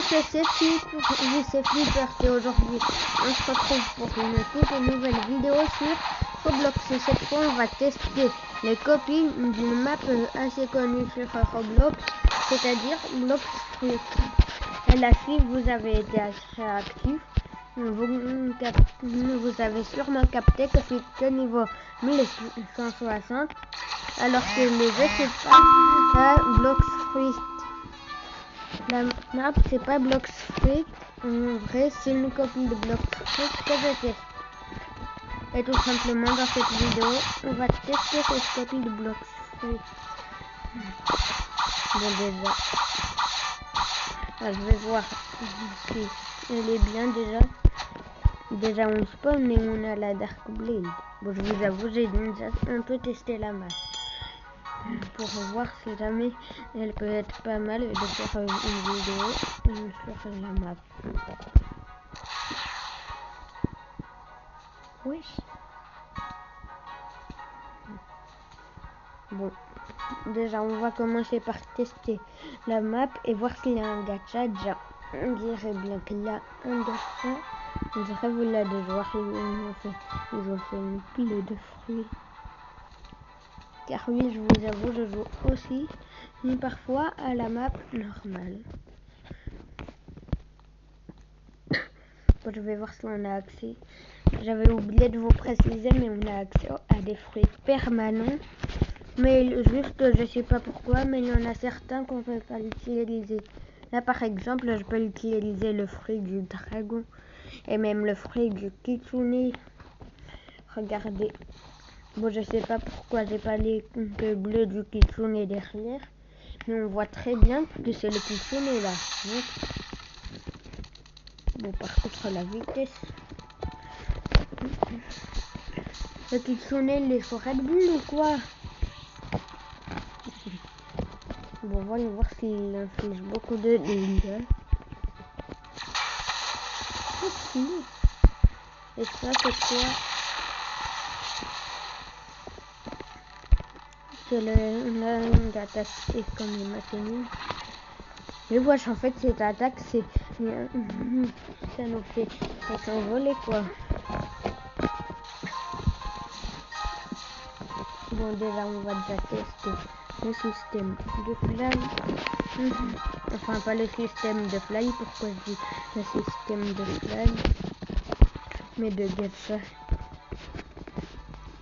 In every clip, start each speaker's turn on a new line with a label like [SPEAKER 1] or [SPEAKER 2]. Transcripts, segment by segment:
[SPEAKER 1] c'est Flipper et aujourd'hui on se retrouve pour une toute nouvelle vidéo sur Roblox. Et cette fois on va tester les copies d'une map assez connue sur Roblox, c'est-à-dire Blox Fruit. Et la suite, vous avez été assez actif. Vous avez sûrement capté que c'est au niveau 1160, alors que les jeux c'est pas Blox Fruit. La map c'est pas Blox Fruit, en vrai c'est une copie de Blox Fruit que je teste. Et tout simplement dans cette vidéo on va tester cette copie de Blox Fruit. Bon déjà, je vais voir si elle est bien déjà. Déjà on spawn et on a la Dark Blade. Bon je vous avoue j'ai déjà un peu testé la map pour voir si jamais elle peut être pas mal et de faire une vidéo sur la map. Wesh. Bon, déjà on va commencer par tester la map et voir s'il y a un gacha. Déjà on dirait bien qu'il y a un gacha. On dirait vous là de joueurs ils ont fait une pile de fruits. Car oui, je vous avoue, je joue aussi, mais parfois à la map normale. Bon, je vais voir si on a accès. J'avais oublié de vous préciser, mais on a accès à des fruits permanents. Mais juste, je sais pas pourquoi, mais il y en a certains qu'on peut pas l'utiliser. Là, par exemple, je peux utiliser le fruit du dragon et même le fruit du kitsune. Regardez. Bon, je sais pas pourquoi j'ai pas les bleus du kitsune derrière, mais on voit très bien que c'est le kitsune là. Bon, par contre, la vitesse. Le kitsune, les forêts de bulles ou quoi? Bon, voyons voir s'il inflige beaucoup de dégâts. Et ça, c'est quoi? C'est l'attaque est quand même assez nulle. Mais wesh, en fait, cette attaque, c'est ça nous fait s'envoler quoi. Bon, déjà, on va déjà tester le système de fly. Enfin, pas le système de fly, pourquoi je dis le système de fly, mais de gacha.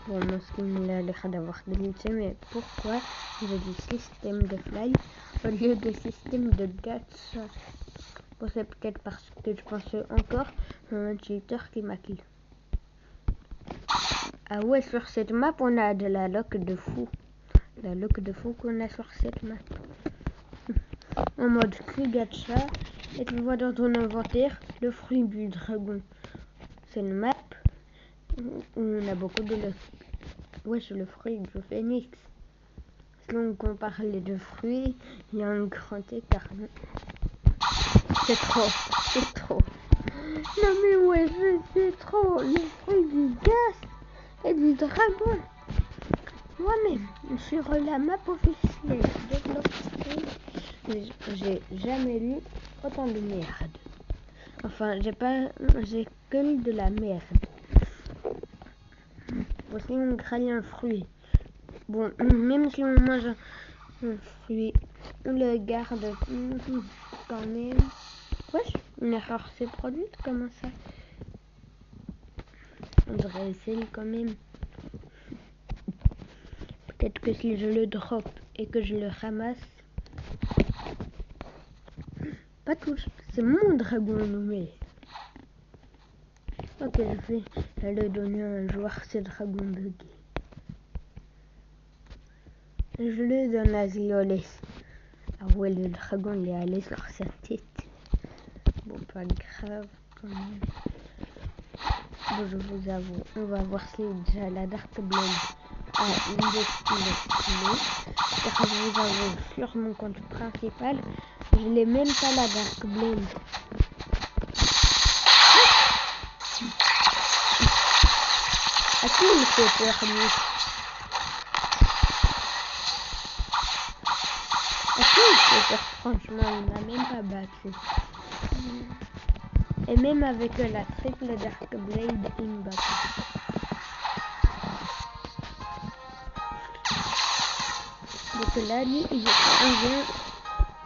[SPEAKER 1] Bon, mon skin a l'air d'avoir glitché, mais pourquoi je dis système de fly au lieu de système de gacha? Bon, c'est peut-être parce que je pense encore à un cheater qui m'a kill. Ah ouais, sur cette map, on a de la lock de fou. La lock de fou qu'on a sur cette map. En mode cri gacha, et tu vois dans ton inventaire le fruit du dragon. C'est une map où on a beaucoup de luck. Ouais, c'est le fruit du phénix. Si on compare les deux fruits, il y a un grand écart. C'est trop, c'est trop. Non mais ouais, c'est trop. Le fruit du gaz et du dragon. Moi-même, sur la map officielle de Blox Fruit, j'ai jamais lu autant de merde. Enfin, j'ai que de la merde. Bon, si on graille un fruit, bon, même si on mange un fruit, on le garde quand même. Wesh, une erreur s'est produite, comment ça? On devrait essayer quand même. Peut-être que si je le drop et que je le ramasse, pas touche, c'est mon dragon nommé. Ok, je vais le donner à un joueur, c'est dragon bugué. Je le donne à Zioles. Ah ouais, le dragon il est allé sur sa tête. Bon, pas grave quand même. Bon, je vous avoue, on va voir si déjà la Dark Blade a une des stylés. Car je vous avoue, sur mon compte principal, je n'ai même pas la Dark Blade. À qui il fait peur lui? À qui il fait peur? Franchement, il m'a même pas battu. Et même avec la triple Dark Blade, il me bat pas. Donc là, lui, il est 1v1.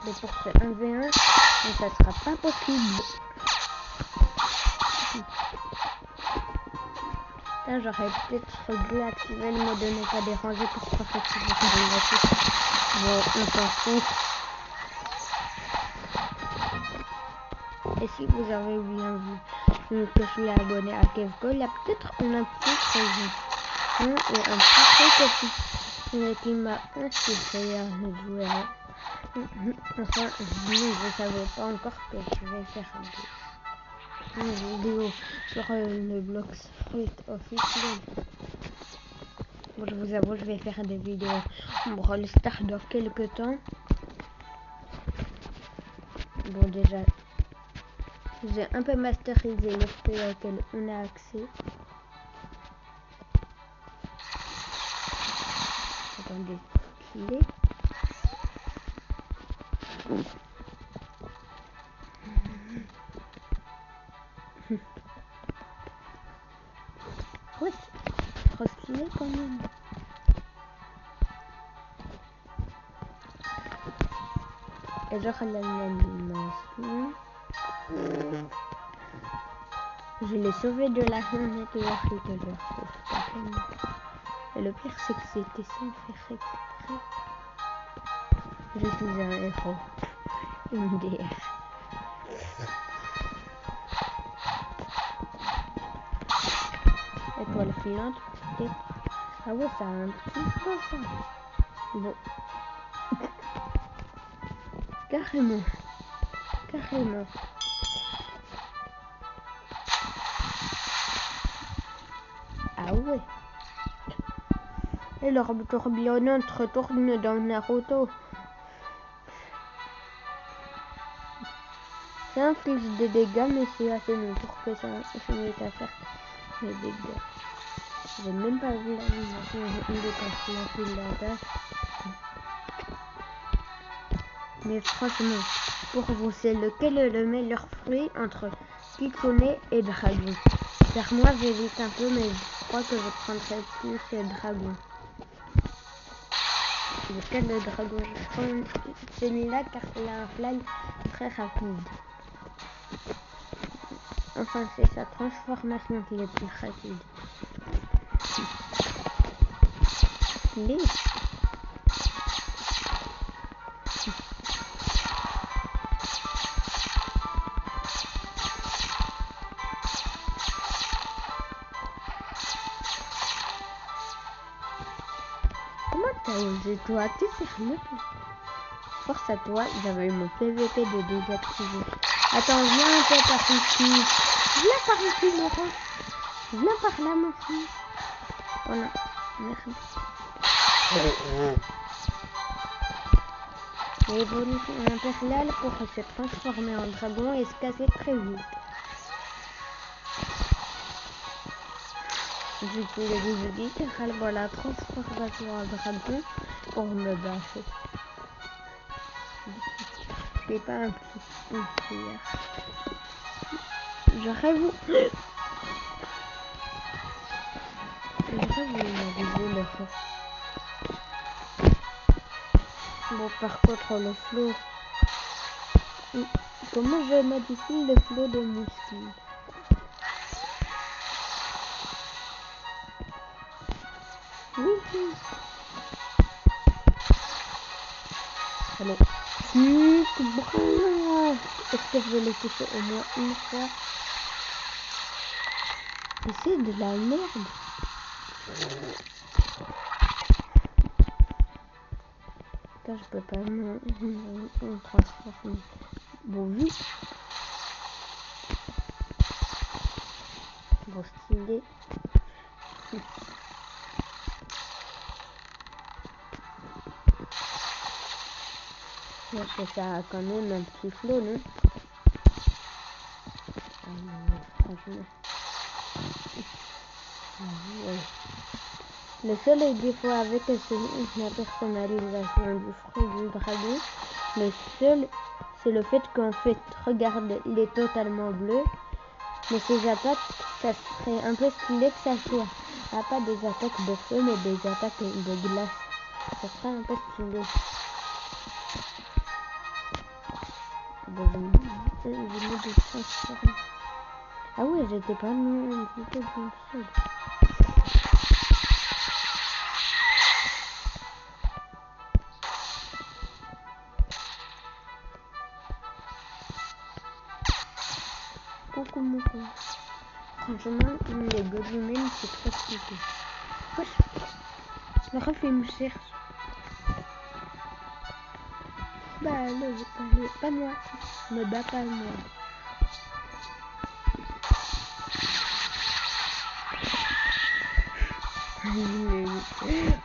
[SPEAKER 1] Mais pour ce 1v1, ça sera pas possible. Là, j'aurais peut-être dû activer le mode ne pas déranger pour pas fatiguer de la touche. Bon, on s'en fout. Et si vous avez bien vu que je suis abonné à Kevco, il y a peut-être une petite raison. Et un petit truc aussi qui m'a inspiré à jouer à... Enfin, vous ne savez pas encore que je vais faire une vidéo sur le bloc Fruit officiel. Bon, je vous avoue, je vais faire des vidéos en Brawl Stars dans quelques temps. Bon, déjà, j'ai un peu masterisé le fruit auquel on a accès. Attendez, clé. Ouais, c'est trop stylé quand même. Et genre l'animation. Je l'ai sauvé de la fenêtre et je le retrouve pas. Et le pire c'est que c'était sans faire exprès. Je suis un héros. Une DR. Étoile filante, peut-être. Ah ouais, ça a un petit peu ça. Bon. Carrément. Carrément. Ah ouais. Et l'orbe tourbillonnante retourne dans Naruto. Ça inflige des dégâts, mais c'est assez long pour que ça finisse à faire des dégâts. J'ai même pas vu l'animation de casser la file là-bas. Mais franchement, pour vous, c'est lequel est le meilleur fruit entre Kitsune et Dragon? Car moi, j'hésite un peu, mais je crois que je prendrais plus Dragon. Lequel le Dragon? Je prends celui-là car il a un fly très rapide. Enfin, c'est sa transformation qui est plus rapide. Les... Comment t'as osé, toi? T'es sérieux? Force à toi, j'avais eu mon PVP de désactiver. Attends, viens un peu par ici. Viens par ici, Laurent. Viens par là, mon fils. Voilà, merci. L'évolution impériale pour se transformer en dragon et se casser très vite. J'utilise littéralement la transformation en dragon pour me bâcher. C'est pas un petit pierre. J'aurais voulu m'aviser le feu. Bon, par contre, le flow. Comment je modifie le flow de mon skill? Oui. Allez. Est-ce que je vais le toucher au moins une fois? Et c'est de la merde. Là, je peux pas me transformer. Bon, oui. Bon, stylé. Parce que ça a quand même un petit flow, non? Ah non, franchement. Ouais. Le seul défaut avec c'est la personnalisation du fruit du dragon. Le seul, c'est le fait qu'en fait, regarde, il est totalement bleu. Mais ses attaques, ça serait un peu stylé que ça soit pas des attaques de feu, mais des attaques de glace. Ça serait un peu stylé. Ah ouais, j'étais pas non, j'étais dans le sol. Coucou mon con. Franchement, les gods humains, c'est trop stylé. Wesh, le ref il me cherche. Bah allez, pas moi. Me bats pas moi.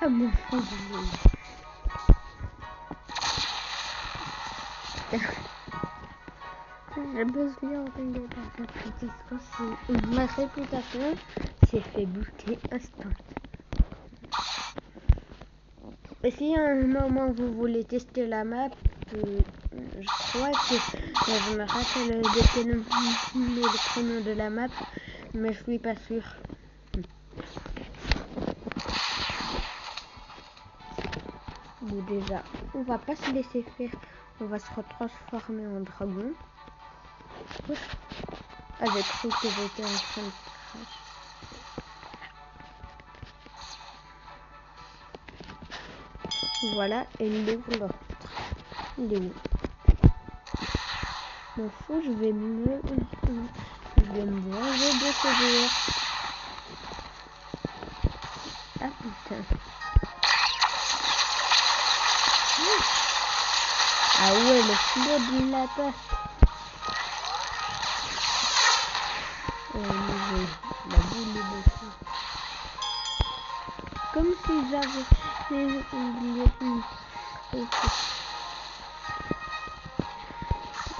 [SPEAKER 1] Ah mon fou. J'ai besoin de la petite aussi. Ma réputation s'est fait boucler instant. Et si à un moment vous voulez tester la map, je crois que je me rappelle le prénom de la map, mais je suis pas sûre. Bon, déjà, on va pas se laisser faire. On va se retransformer en dragon. Ah, j'ai cru que j'étais en train de crash. Voilà, et il est où l'autre? Il est où? M'en fous, je vais me venger de ce joueur. Ah putain. Ah ouais, le flot de la passe. La boule de feu. Comme si j'avais oublié.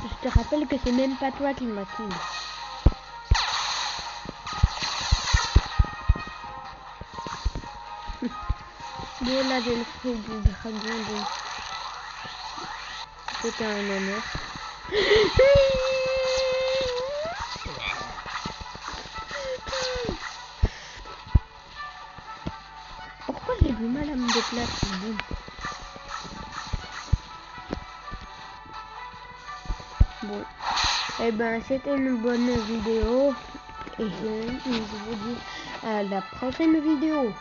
[SPEAKER 1] Je te rappelle que c'est même pas toi qui m'as kill. Bon, là j'ai le fruit du dragon, donc c'était un honneur. Pourquoi j'ai du mal à me déplacer? Bon, et ben c'était une bonne vidéo et je vous dis à la prochaine vidéo.